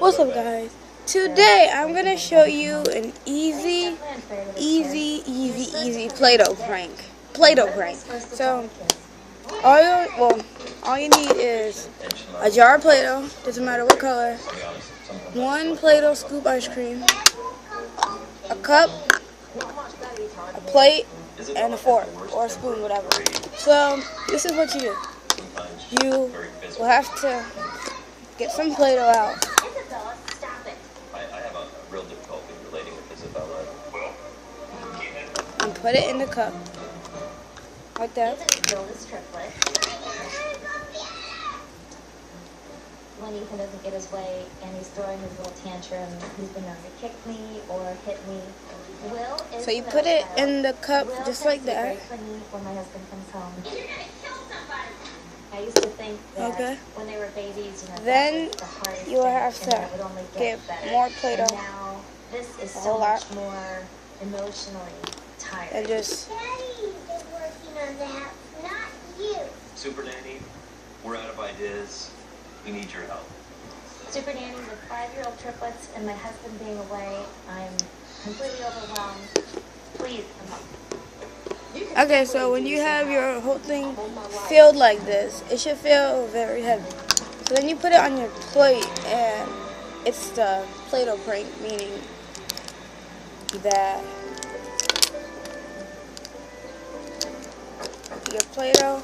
What's up, guys? Today I'm gonna show you an easy Play-Doh prank. So all you need is a jar of Play-Doh, doesn't matter what color, one Play-Doh scoop ice cream, a cup, a plate, and a fork or a spoon, whatever. So this is what you do. You will have to get some Play-Doh out. I have a real difficulty relating with Isabella. And put it in the cup. Like that. When Ethan doesn't get his way and he's throwing his little tantrum, he's been known to kick me or hit me. So you put it in the cup just like that. When my husband comes home. I used to think that when they were babies, then you will have to get more Play-Doh. Now this is so much more emotionally tired. And just Super Nanny, we're out of ideas. We need your help. Super Nanny with 5-year-old triplets and my husband being away, I'm completely overwhelmed. Please come help. okay, so when you have your whole thing filled like this, it should feel very heavy. So then you put it on your plate, and it's the Play-Doh prank, meaning that your Play-Doh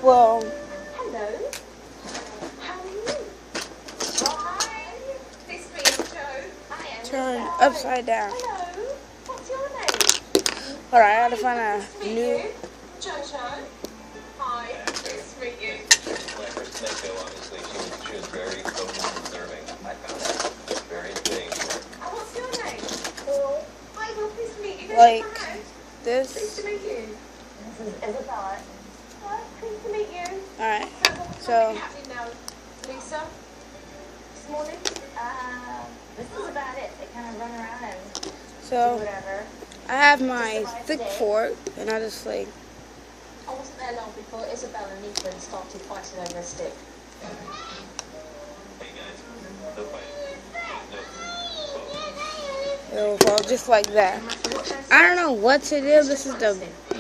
will Hello. How are you? Well, hi. This is me, Joe. Hi, I'm turn upside down. Hello. What's your name? Alright, I gotta find a new. Jojo. Hi. Nice to meet you. When I first met Jo, obviously, she was very focused and observing. I found that very intriguing. What's your name? Paul. Hi, nice to meet you. Like Nice this. to meet you. This is Isabella. Hi, nice to meet you. Alright, What's so happening now, Lisa? This morning? This is about it. They kind of run around and do whatever. I have my thick fork, and I just like. I wasn't there long before Isabella and Ethan started fighting over a stick. Hey guys, no fight. It'll fall just like that. I don't know what to do. This is the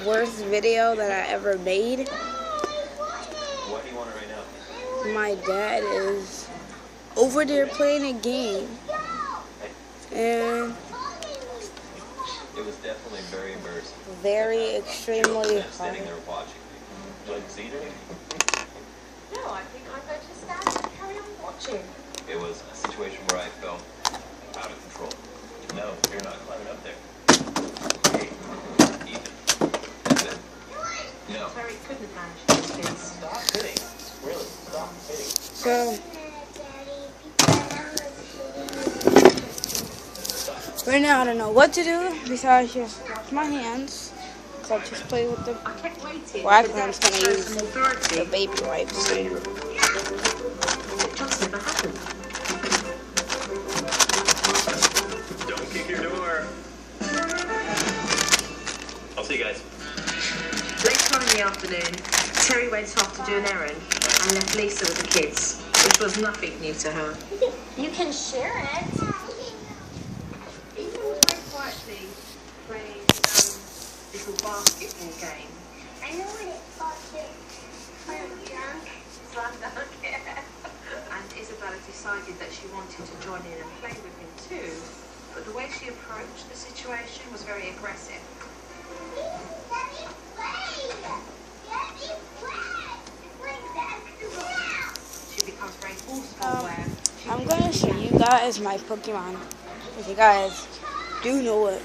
worst video that I ever made. Why do you want it right now? My dad is over there playing a game, and It was definitely very embarrassing. very extremely hard. Sitting there watching me. Would you like to see it? No, I think I'm going to stand and carry on watching. It was a situation where I felt out of control. No, you're not climbing up there. Hey, Ethan. That's it. No. Terry couldn't manage these kids. Stop hitting. Really, stop hitting. So right now I don't know what to do besides just wash my hands. So I just play with the. Well, actually I'm just gonna use the baby wipes. Don't kick your door. I'll see you guys. Later on in the afternoon, Terry went off to do an errand and left Lisa with the kids, which was nothing new to her. You can share it. Ethan was very quietly playing little basketball game. I know what it's called too. Slam dunk. Slam dunk, yeah. And Isabella decided that she wanted to join in and play with him too, but the way she approached the situation was very aggressive. She becomes very forceful where I'm gonna show you guys my Pokemon. If you guys do know it.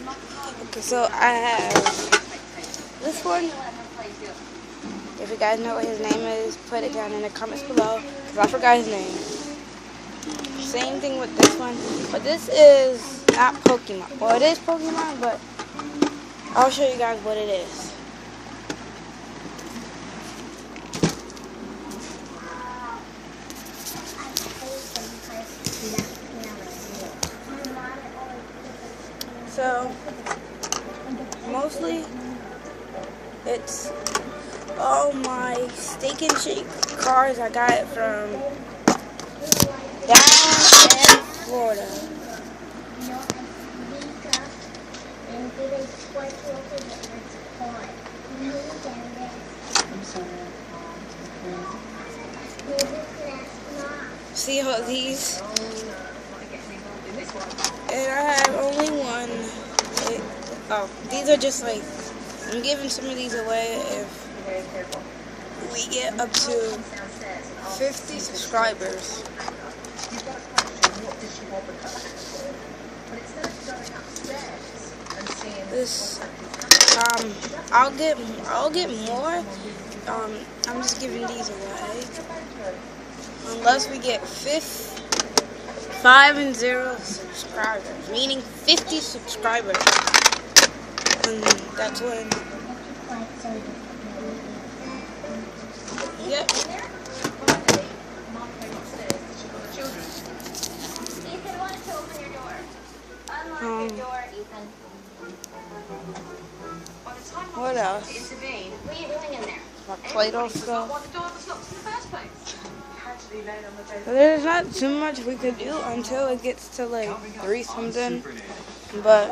Okay, so I have this one. If you guys know what his name is, put it down in the comments below, because I forgot his name. Same thing with this one, but this is not Pokemon. Well, it is Pokemon, but I'll show you guys what it is. So, mostly, it's all my Steak and Shake cars. I got it from Down and Florida. See how these, and I have only one. Oh, these are just like, I'm giving some of these away if we get up to 50 subscribers. This, I'll get more. I'm just giving these away unless we get 5 and 0 subscribers, meaning 50 subscribers, and that's when. Yep. Ethan wanted to open your door. Unlock your door, Ethan. What else? What are you doing in there? My Play-Doh stuff. Why the door was locked in the first place? There's not too much we could do until it gets to like 3 something. But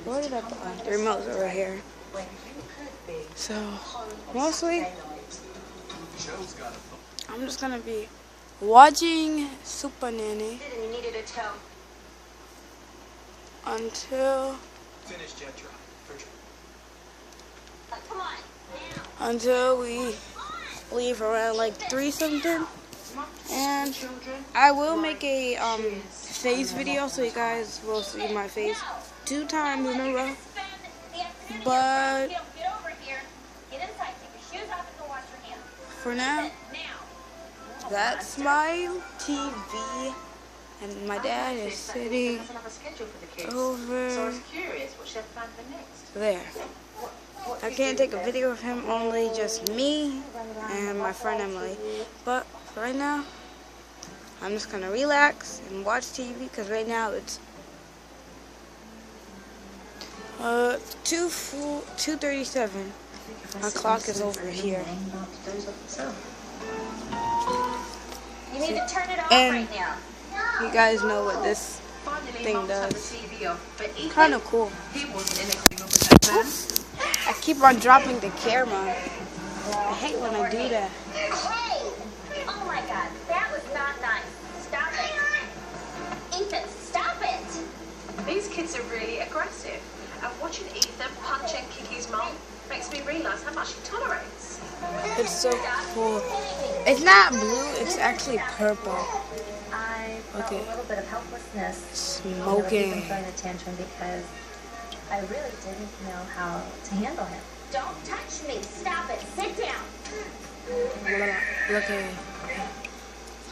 where did I put the remote's over here? So mostly I'm just gonna be watching Super Nanny You needed a toe. until Come on, now. until we leave around like 3 something. And I will make a face video so you guys will see my face 2 times in a row. But Get over here. Get inside. Take your shoes off and go wash your hands. for now, that's my TV, and my dad is sitting over there. I can't take a video of him, only just me and my friend Emily. But right now, I'm just gonna relax and watch TV because right now it's 2:37. My clock is over here. You need to turn it off And right now. you guys know what this thing does. Kind of cool. I keep on dropping the camera. I hate when I do that. Hey! Oh my God, that was not nice. Stop it. Ethan, stop it. These kids are really aggressive. And watching Ethan punch and kick his mum makes me realise how much he tolerates. It's so cool. It's not blue, it's actually purple. I felt Okay. a little bit of helplessness. Smoking. Throwing a tantrum because I really didn't know how to handle him. Don't touch me. Stop it. Sit down. Look at it.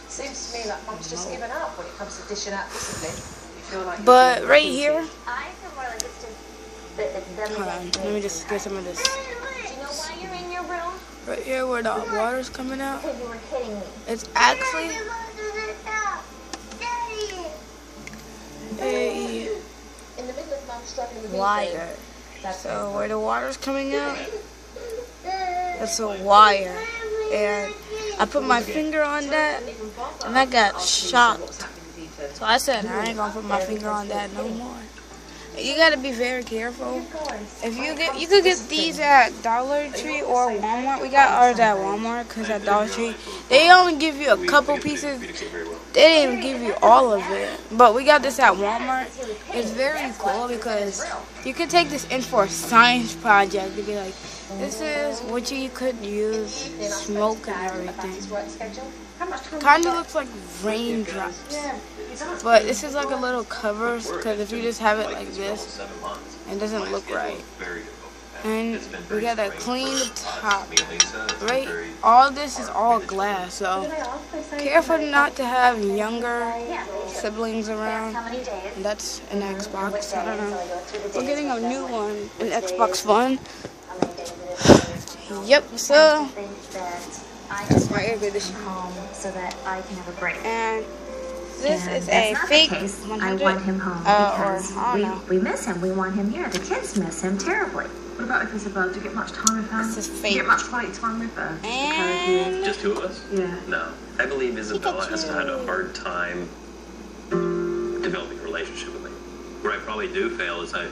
Seems to me like mum's just given up when it comes to dishing out discipline. You feel like But right here, I feel more like it's just hold on, let me just get some of this. Do you know why you're in your room? Right here where the water's coming out, Because you were hitting me. it's actually a In the middle of mom struggling with wire. So where the water's coming out, it's a wire. And I put my finger on that, and I got shocked. So I said, I ain't gonna put my finger on that no more. You gotta be very careful. If you could get these at Dollar Tree or Walmart. We got ours at Walmart because at Dollar Tree they only give you a couple pieces. They didn't even give you all of it. But we got this at Walmart. It's very cool because you could take this in for a science project. You'd be like, this is what you could use, smoke and everything. Kind of looks like raindrops. But this is like a little cover, because if you just have it like this, it doesn't look right. And we gotta clean the top. Right? All this is all glass, so careful not to have younger siblings around. And that's an Xbox. I don't know. We're getting a new one, an Xbox One. Yep, so that's my air conditioner. So that I can have a break. And this is a fake 100. I want him home because I don't know. we miss him. We want him here. The kids miss him terribly. What about if there's a bird? Do you get much time with her? This is Do fake. you get much quality time with her? And Just 2 of us? Yeah. No. I believe Isabella has had a hard time developing a relationship with me. Where I probably do fail is I You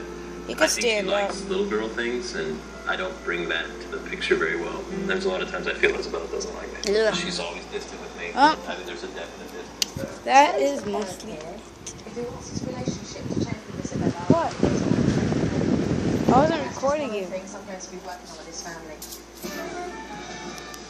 can think she stand up. likes little girl things, and I don't bring that to the picture very well. There's a lot of times I feel Isabel doesn't like me. Yeah. She's always distant with me. Oh. I mean, there's a definite distance there. That is mostly. If he wants his relationship to change with Isabella, What? I wasn't recording you. I'm going to be working on with his family.